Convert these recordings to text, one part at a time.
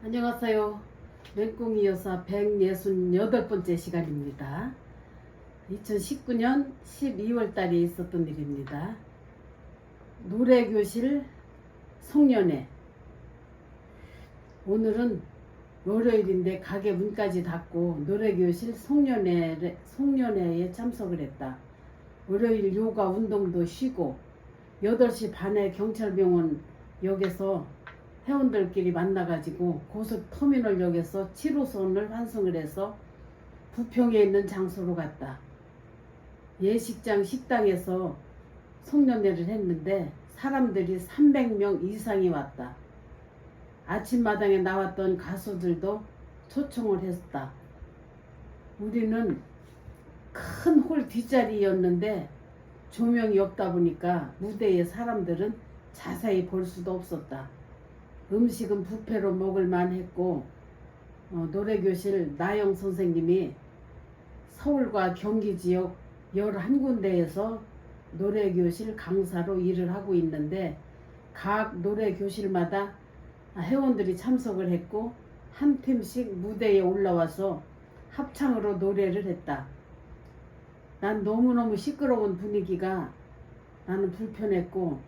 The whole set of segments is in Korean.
안녕하세요. 맹꽁이 여사 168번째 시간입니다. 2019년 12월 달에 있었던 일입니다. 노래교실 송년회. 오늘은 월요일인데 가게 문까지 닫고 노래교실 송년회에 참석을 했다. 월요일 요가 운동도 쉬고 8시 반에 경찰병원 역에서 회원들끼리 만나가지고 고속터미널역에서 7호선을 환승을 해서 부평에 있는 장소로 갔다. 예식장 식당에서 송년회를 했는데 사람들이 300명 이상이 왔다. 아침마당에 나왔던 가수들도 초청을 했다. 우리는 큰 홀 뒷자리였는데 조명이 없다 보니까 무대에 사람들은 자세히 볼 수도 없었다. 음식은 뷔페로 먹을 만했고 노래교실 나영 선생님이 서울과 경기 지역 11군데에서 노래교실 강사로 일을 하고 있는데 각 노래교실마다 회원들이 참석을 했고 한 팀씩 무대에 올라와서 합창으로 노래를 했다. 난 너무너무 시끄러운 분위기가 나는 불편했고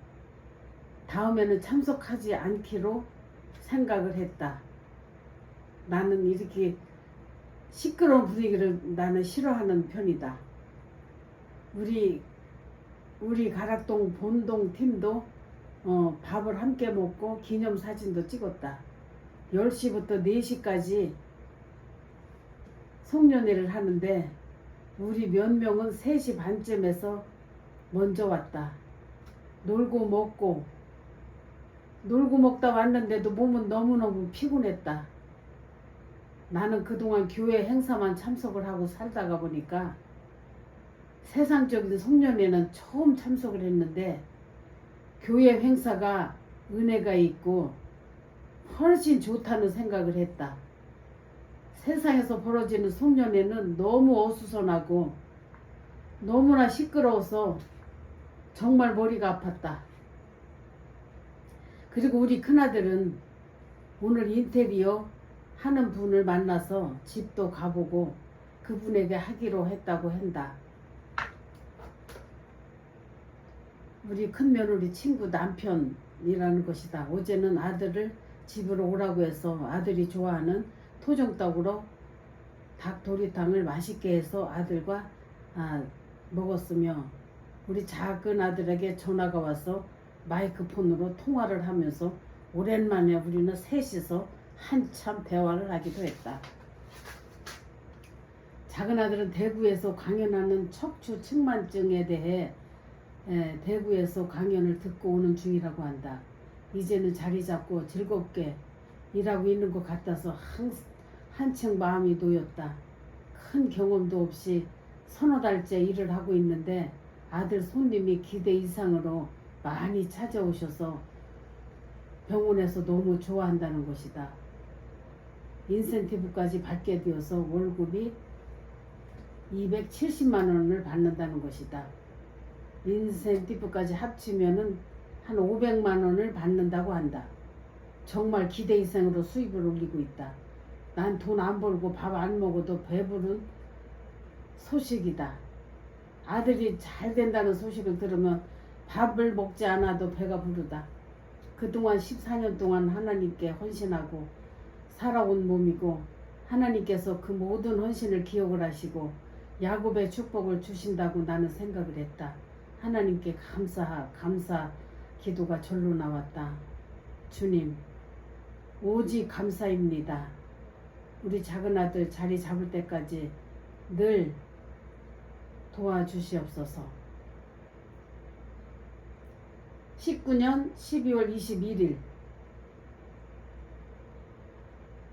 다음에는 참석하지 않기로 생각을 했다. 나는 이렇게 시끄러운 분위기를 나는 싫어하는 편이다. 우리 가락동 본동 팀도 밥을 함께 먹고 기념사진도 찍었다. 10시부터 4시까지 송년회를 하는데 우리 몇 명은 3시 반쯤에서 먼저 왔다. 놀고 먹다 왔는데도 몸은 너무너무 피곤했다. 나는 그동안 교회 행사만 참석을 하고 살다가 보니까 세상적인 송년회는 처음 참석을 했는데 교회 행사가 은혜가 있고 훨씬 좋다는 생각을 했다. 세상에서 벌어지는 송년회는 너무 어수선하고 너무나 시끄러워서 정말 머리가 아팠다. 그리고 우리 큰아들은 오늘 인테리어 하는 분을 만나서 집도 가보고 그분에게 하기로 했다고 한다. 우리 큰며느리 친구 남편이라는 것이다. 어제는 아들을 집으로 오라고 해서 아들이 좋아하는 토종닭으로 닭도리탕을 맛있게 해서 아들과 먹었으며 우리 작은 아들에게 전화가 와서 마이크폰으로 통화를 하면서 오랜만에 우리는 셋이서 한참 대화를 하기도 했다. 작은 아들은 대구에서 강연하는 척추 측만증에 대해 대구에서 강연을 듣고 오는 중이라고 한다. 이제는 자리 잡고 즐겁게 일하고 있는 것 같아서 한층 마음이 놓였다. 큰 경험도 없이 서너 달째 일을 하고 있는데 아들 손님이 기대 이상으로 많이 찾아오셔서 병원에서 너무 좋아한다는 것이다. 인센티브까지 받게 되어서 월급이 270만 원을 받는다는 것이다. 인센티브까지 합치면은 한 500만 원을 받는다고 한다. 정말 기대 이상으로 수입을 올리고 있다. 난 돈 안 벌고 밥 안 먹어도 배부른 소식이다. 아들이 잘 된다는 소식을 들으면 밥을 먹지 않아도 배가 부르다. 그동안 14년 동안 하나님께 헌신하고 살아온 몸이고 하나님께서 그 모든 헌신을 기억을 하시고 야곱의 축복을 주신다고 나는 생각을 했다. 하나님께 감사 기도가 절로 나왔다. 주님, 오직 감사입니다. 우리 작은 아들 자리 잡을 때까지 늘 도와주시옵소서. 19년 12월 21일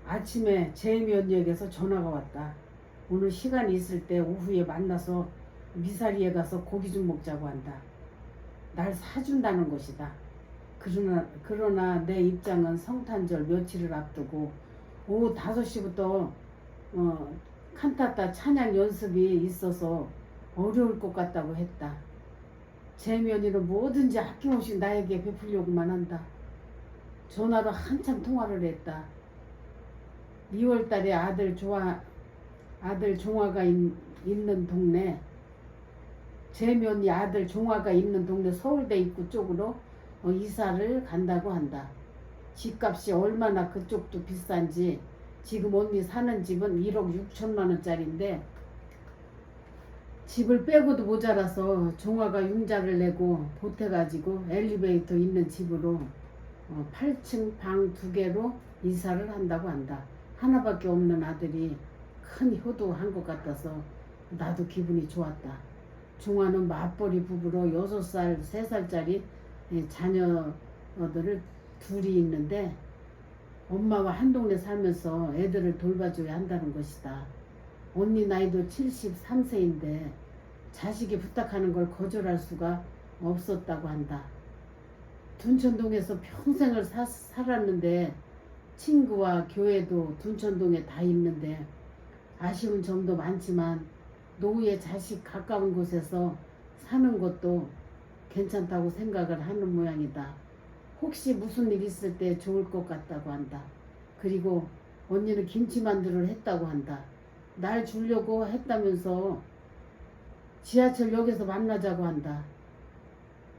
아침에 제이면역에서 전화가 왔다. 오늘 시간이 있을 때 오후에 만나서 미사리에 가서 고기 좀 먹자고 한다. 날 사준다는 것이다. 그러나 내 입장은 성탄절 며칠을 앞두고 오후 5시부터 칸타타 찬양 연습이 있어서 어려울 것 같다고 했다. 제 며느리는 뭐든지 아낌없이 나에게 베풀려고만 한다. 전화로 한참 통화를 했다. 2월 달에 아들 종화가 있는 동네, 제면이 아들 종화가 있는 동네 서울대 입구 쪽으로 이사를 간다고 한다. 집값이 얼마나 그쪽도 비싼지, 지금 언니 사는 집은 1억 6천만 원짜리인데 집을 빼고도 모자라서 종화가 융자를 내고 보태가지고 엘리베이터 있는 집으로 8층 방 2개로 이사를 한다고 한다. 하나밖에 없는 아들이 큰 효도한 것 같아서 나도 기분이 좋았다. 종화는 맞벌이 부부로 6살, 3살짜리 자녀들을 둘이 있는데 엄마와 한 동네 살면서 애들을 돌봐줘야 한다는 것이다. 언니 나이도 73세인데 자식이 부탁하는 걸 거절할 수가 없었다고 한다. 둔천동에서 평생을 살았는데 친구와 교회도 둔천동에 다 있는데 아쉬운 점도 많지만 노후에 자식 가까운 곳에서 사는 것도 괜찮다고 생각을 하는 모양이다. 혹시 무슨 일 있을 때 좋을 것 같다고 한다. 그리고 언니는 김치만두를 했다고 한다. 날 주려고 했다면서 지하철역에서 만나자고 한다.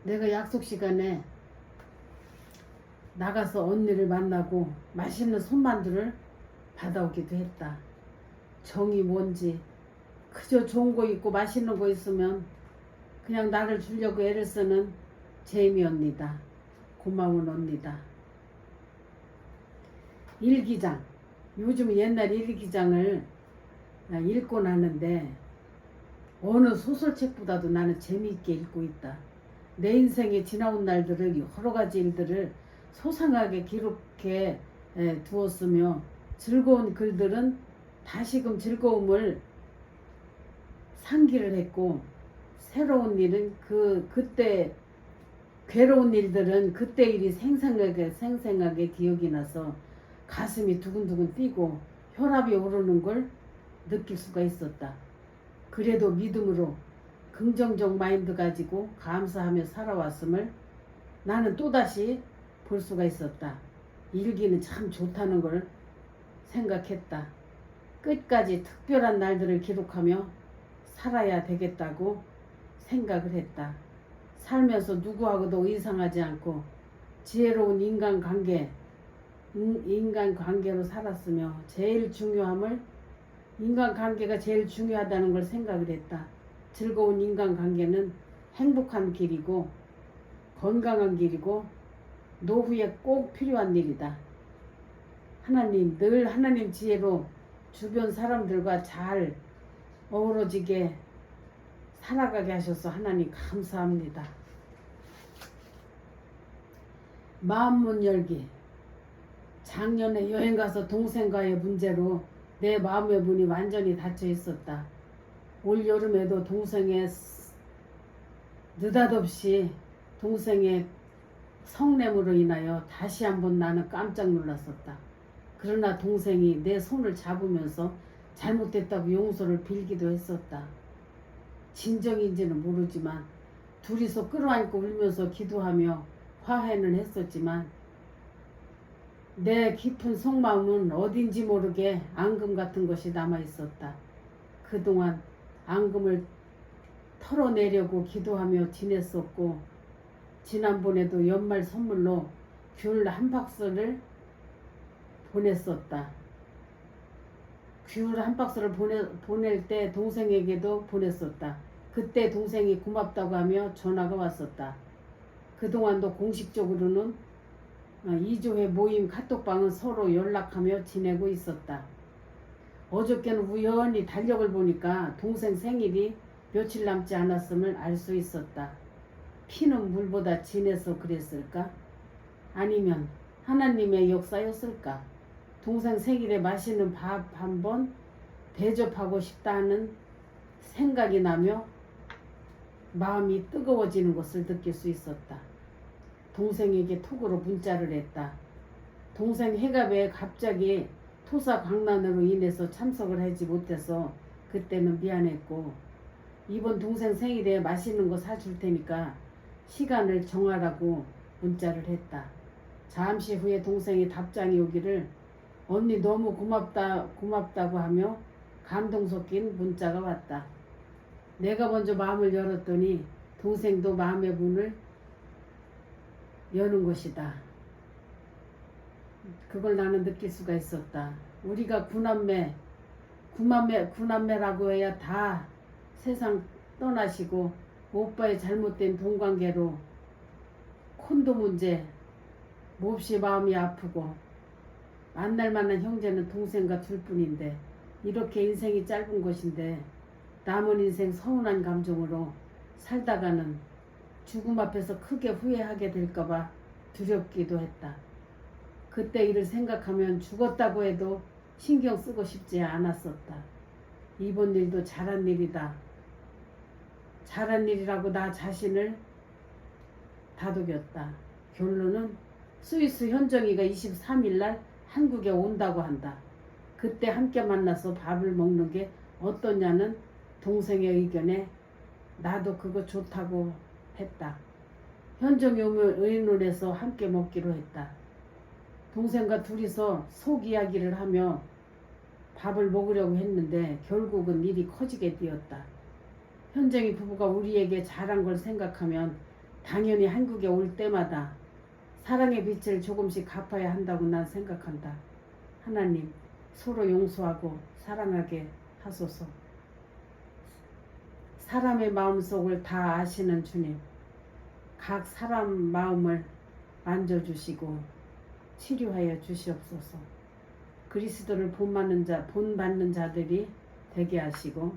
내가 약속 시간에 나가서 언니를 만나고 맛있는 손만두를 받아오기도 했다. 정이 뭔지 그저 좋은 거 있고 맛있는 거 있으면 그냥 나를 주려고 애를 쓰는 제이미 언니다. 고마운 언니다. 일기장. 요즘 옛날 일기장을 읽고 나는데 어느 소설책보다도 나는 재미있게 읽고 있다. 내 인생에 지나온 날들을 여러 가지 일들을 소상하게 기록해 두었으며 즐거운 글들은 다시금 즐거움을 상기를 했고 새로운 일은 그때 괴로운 일들은 그때 일이 생생하게 기억이 나서 가슴이 두근두근 뛰고 혈압이 오르는 걸 느낄 수가 있었다. 그래도 믿음으로 긍정적 마인드 가지고 감사하며 살아왔음을 나는 또다시 볼 수가 있었다. 일기는 참 좋다는 걸 생각했다. 끝까지 특별한 날들을 기록하며 살아야 되겠다고 생각을 했다. 살면서 누구하고도 이상하지 않고 지혜로운 인간관계로 살았으며 인간관계가 제일 중요하다는 걸 생각을 했다. 즐거운 인간관계는 행복한 길이고 건강한 길이고 노후에 꼭 필요한 일이다. 늘 하나님 지혜로 주변 사람들과 잘 어우러지게 살아가게 하셔서 하나님 감사합니다. 마음문 열기. 작년에 여행가서 동생과의 문제로 내 마음의 문이 완전히 닫혀 있었다. 올 여름에도 느닷없이 동생의 성냄으로 인하여 다시 한번 나는 깜짝 놀랐었다. 그러나 동생이 내 손을 잡으면서 잘못됐다고 용서를 빌기도 했었다. 진정인지는 모르지만 둘이서 끌어안고 울면서 기도하며 화해는 했었지만 내 깊은 속마음은 어딘지 모르게 앙금 같은 것이 남아있었다. 그동안 앙금을 털어내려고 기도하며 지냈었고 지난번에도 연말 선물로 귤 한 박스를 보냈었다. 귤 한 박스를 보낼 때 동생에게도 보냈었다. 그때 동생이 고맙다고 하며 전화가 왔었다. 그동안도 공식적으로는 2조회 모임 카톡방은 서로 연락하며 지내고 있었다. 어저께는 우연히 달력을 보니까 동생 생일이 며칠 남지 않았음을 알 수 있었다. 피는 물보다 진해서 그랬을까? 아니면 하나님의 역사였을까? 동생 생일에 맛있는 밥 한번 대접하고 싶다는 생각이 나며 마음이 뜨거워지는 것을 느낄 수 있었다. 동생에게 톡으로 문자를 했다. 동생 해갑에 갑자기 토사 광난으로 인해서 참석을 하지 못해서 그때는 미안했고 이번 동생 생일에 맛있는 거 사줄 테니까 시간을 정하라고 문자를 했다. 잠시 후에 동생이 답장이 오기를 언니 너무 고맙다고 하며 감동 섞인 문자가 왔다. 내가 먼저 마음을 열었더니 동생도 마음의 문을 여는 것이다. 그걸 나는 느낄 수가 있었다. 우리가 구남매라고 해야 다 세상 떠나시고 오빠의 잘못된 돈관계로 콘도 문제 몹시 마음이 아프고 만날 만한 형제는 동생과 둘뿐인데 이렇게 인생이 짧은 것인데 남은 인생 서운한 감정으로 살다가는 죽음 앞에서 크게 후회하게 될까봐 두렵기도 했다. 그때 일을 생각하면 죽었다고 해도 신경 쓰고 싶지 않았었다. 이번 일도 잘한 일이다. 잘한 일이라고 나 자신을 다독였다. 결론은 스위스 현정이가 23일 날 한국에 온다고 한다. 그때 함께 만나서 밥을 먹는 게 어떠냐는 동생의 의견에 나도 그거 좋다고 했다. 현정이 오면 의논해서 함께 먹기로 했다. 동생과 둘이서 속 이야기를 하며 밥을 먹으려고 했는데 결국은 일이 커지게 되었다. 현정이 부부가 우리에게 잘한 걸 생각하면 당연히 한국에 올 때마다 사랑의 빛을 조금씩 갚아야 한다고 난 생각한다. 하나님, 서로 용서하고 사랑하게 하소서. 사람의 마음속을 다 아시는 주님, 각 사람 마음을 만져주시고 치료하여 주시옵소서. 그리스도를 본받는 자들이 되게 하시고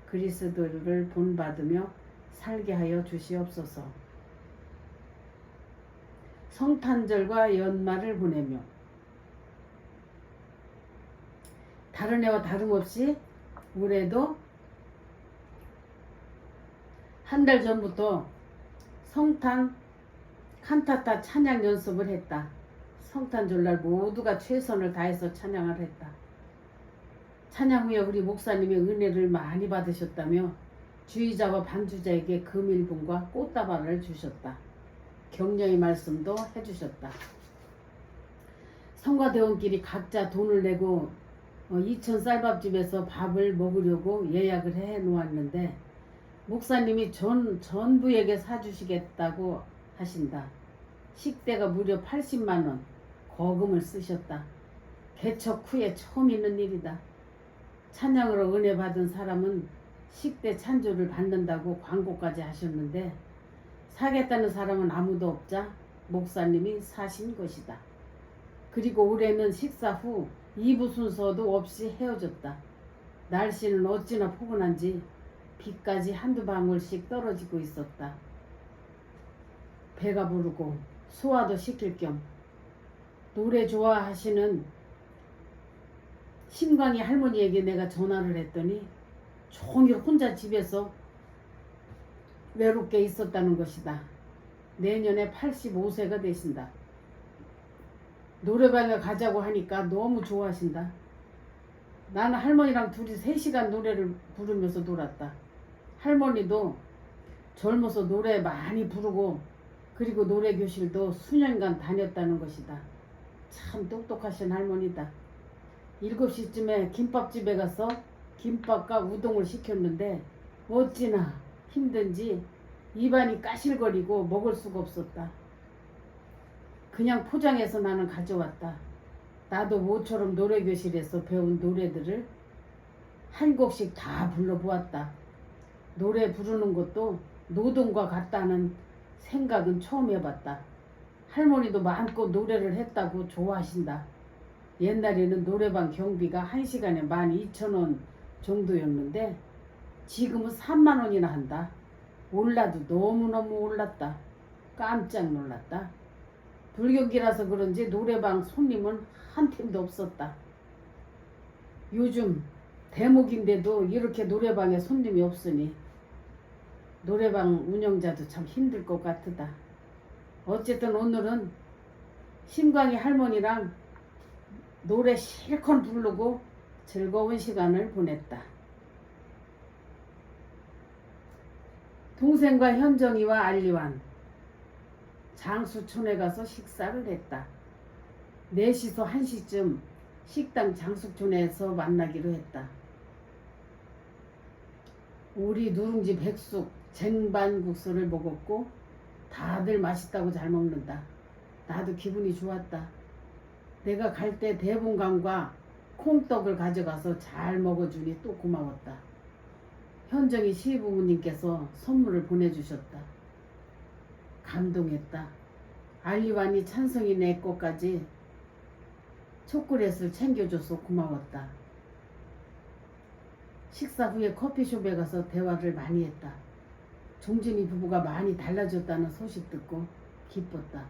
그리스도를 본받으며 살게 하여 주시옵소서. 성탄절과 연말을 보내며 다른 해와 다름없이 올해도 한 달 전부터 성탄 칸타타 찬양 연습을 했다. 성탄절날 모두가 최선을 다해서 찬양을 했다. 찬양 후에 우리 목사님의 은혜를 많이 받으셨다며 주의자와 반주자에게 금일분과 꽃다발을 주셨다. 격려의 말씀도 해주셨다. 성가대원끼리 각자 돈을 내고 2천 쌀밥집에서 밥을 먹으려고 예약을 해 놓았는데 목사님이 전부에게 사주시겠다고 하신다. 식대가 무려 80만 원 거금을 쓰셨다. 개척 후에 처음 있는 일이다. 찬양으로 은혜 받은 사람은 식대 찬조를 받는다고 광고까지 하셨는데 사겠다는 사람은 아무도 없자 목사님이 사신 것이다. 그리고 올해는 식사 후 2부 순서도 없이 헤어졌다. 날씨는 어찌나 포근한지 비까지 한두 방울씩 떨어지고 있었다. 배가 부르고 소화도 시킬 겸 노래 좋아하시는 심광이 할머니에게 내가 전화를 했더니 종일 혼자 집에서 외롭게 있었다는 것이다. 내년에 85세가 되신다. 노래방에 가자고 하니까 너무 좋아하신다. 나는 할머니랑 둘이 3시간 노래를 부르면서 놀았다. 할머니도 젊어서 노래 많이 부르고 그리고 노래교실도 수년간 다녔다는 것이다. 참 똑똑하신 할머니다. 7시쯤에 김밥집에 가서 김밥과 우동을 시켰는데 어찌나 힘든지 입안이 까실거리고 먹을 수가 없었다. 그냥 포장해서 나는 가져왔다. 나도 모처럼 노래교실에서 배운 노래들을 한 곡씩 다 불러보았다. 노래 부르는 것도 노동과 같다는 생각은 처음 해봤다. 할머니도 마음껏 노래를 했다고 좋아하신다. 옛날에는 노래방 경비가 1시간에 12,000원 정도였는데 지금은 3만 원이나 한다. 올라도 너무너무 올랐다. 깜짝 놀랐다. 불경기라서 그런지 노래방 손님은 한 팀도 없었다. 요즘 대목인데도 이렇게 노래방에 손님이 없으니 노래방 운영자도 참 힘들 것 같으다. 어쨌든 오늘은 심광이 할머니랑 노래 실컷 부르고 즐거운 시간을 보냈다. 동생과 현정이와 알리완 장수촌에 가서 식사를 했다. 4시서 1시쯤 식당 장숙촌에서 만나기로 했다. 우리 누룽지 백숙 쟁반국수를 먹었고 다들 맛있다고 잘 먹는다. 나도 기분이 좋았다. 내가 갈 때 대봉감과 콩떡을 가져가서 잘 먹어주니 또 고마웠다. 현정이 시부모님께서 선물을 보내주셨다. 감동했다. 알리완이 찬성이 내 것까지 초콜릿을 챙겨줘서 고마웠다. 식사 후에 커피숍에 가서 대화를 많이 했다. 종진이 부부가 많이 달라졌다는 소식 듣고 기뻤다.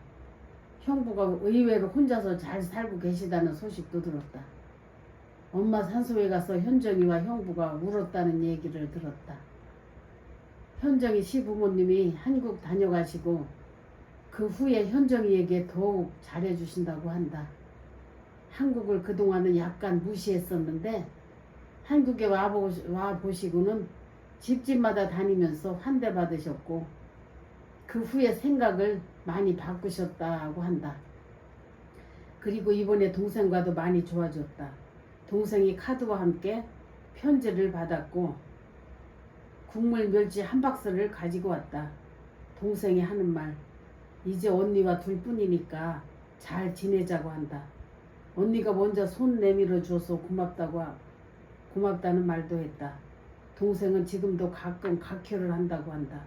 형부가 의외로 혼자서 잘 살고 계시다는 소식도 들었다. 엄마 산소에 가서 현정이와 형부가 울었다는 얘기를 들었다. 현정이 시부모님이 한국 다녀가시고 그 후에 현정이에게 더욱 잘해주신다고 한다. 한국을 그동안은 약간 무시했었는데 한국에 와보시고는 집집마다 다니면서 환대받으셨고 그 후에 생각을 많이 바꾸셨다고 한다. 그리고 이번에 동생과도 많이 좋아졌다. 동생이 카드와 함께 편지를 받았고 국물 멸치 한 박스를 가지고 왔다. 동생이 하는 말, 이제 언니와 둘뿐이니까 잘 지내자고 한다. 언니가 먼저 손 내밀어 줘서 고맙다는 말도 했다. 동생은 지금도 가끔 각혈을 한다고 한다.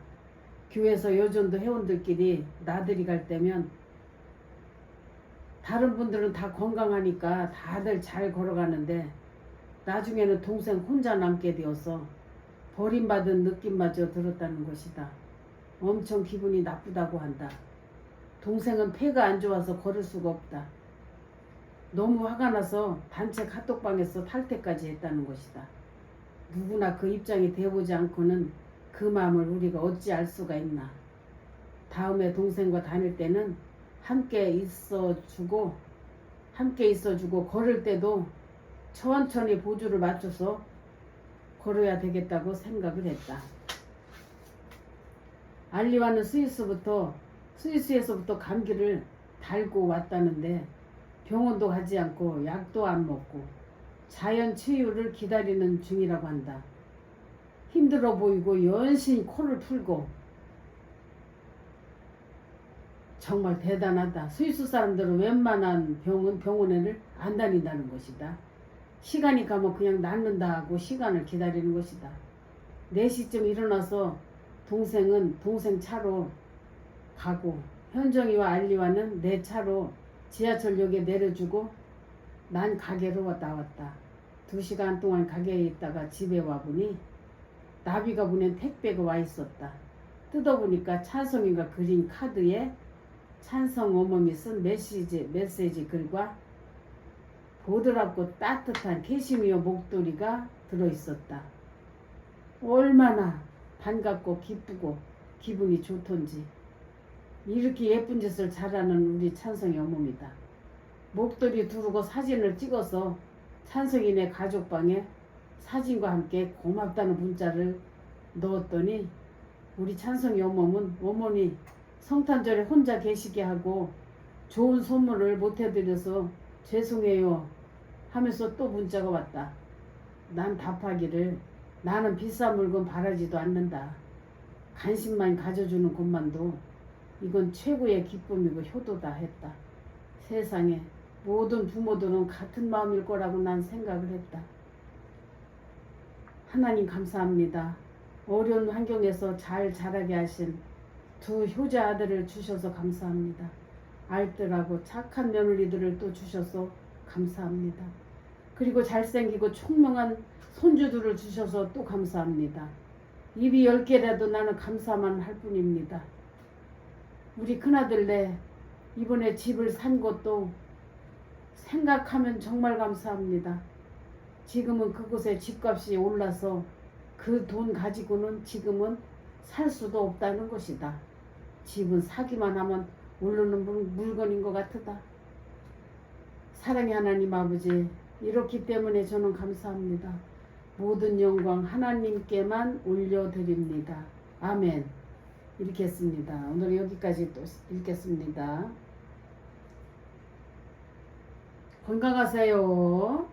교회에서 요즘도 회원들끼리 나들이 갈 때면 다른 분들은 다 건강하니까 다들 잘 걸어가는데 나중에는 동생 혼자 남게 되어서 버림받은 느낌마저 들었다는 것이다. 엄청 기분이 나쁘다고 한다. 동생은 폐가 안 좋아서 걸을 수가 없다. 너무 화가 나서 단체 카톡방에서 탈퇴까지 했다는 것이다. 누구나 그 입장이 되어보지 않고는 그 마음을 우리가 어찌 알 수가 있나. 다음에 동생과 다닐 때는 함께 있어주고 걸을 때도 천천히 보조를 맞춰서 걸어야 되겠다고 생각을 했다. 알리와는 스위스에서부터 감기를 달고 왔다는데 병원도 가지 않고 약도 안 먹고 자연 치유를 기다리는 중이라고 한다. 힘들어 보이고 연신히 코를 풀고 정말 대단하다. 스위스 사람들은 웬만한 병원에를 안 다닌다는 것이다. 시간이 가면 그냥 낫는다 하고 시간을 기다리는 것이다. 4시쯤 일어나서 동생은 동생 차로 가고 현정이와 알리와는 내 차로 지하철역에 내려주고 난 가게로 나왔다. 2시간 동안 가게에 있다가 집에 와보니 나비가 보낸 택배가 와 있었다. 뜯어보니까 찬성이가 그린 카드에 찬성 어머니 쓴 메시지 글과 보드랍고 따뜻한 캐시미어 목도리가 들어있었다. 얼마나 반갑고 기쁘고 기분이 좋던지. 이렇게 예쁜 짓을 잘하는 우리 찬성이 어머니다. 목도리 두르고 사진을 찍어서 찬성이네 가족방에 사진과 함께 고맙다는 문자를 넣었더니 우리 찬성이 어머니 성탄절에 혼자 계시게 하고 좋은 선물을 못 해드려서 죄송해요 하면서 또 문자가 왔다. 난 답하기를 나는 비싼 물건 바라지도 않는다. 관심만 가져주는 것만도 이건 최고의 기쁨이고 효도다 했다. 세상에 모든 부모들은 같은 마음일 거라고 난 생각을 했다. 하나님 감사합니다. 어려운 환경에서 잘 자라게 하신 2 효자 아들을 주셔서 감사합니다. 알뜰하고 착한 며느리들을 또 주셔서 감사합니다. 그리고 잘생기고 총명한 손주들을 주셔서 또 감사합니다. 입이 10개라도 나는 감사만 할 뿐입니다. 우리 큰아들네 이번에 집을 산 것도 생각하면 정말 감사합니다. 지금은 그곳에 집값이 올라서 그 돈 가지고는 지금은 살 수도 없다는 것이다. 집은 사기만 하면 오르는 물건인 것 같으다. 사랑의 하나님 아버지, 이렇기 때문에 저는 감사합니다. 모든 영광 하나님께만 올려드립니다. 아멘. 이렇게 했습니다. 오늘 여기까지 또 읽겠습니다. 건강하세요.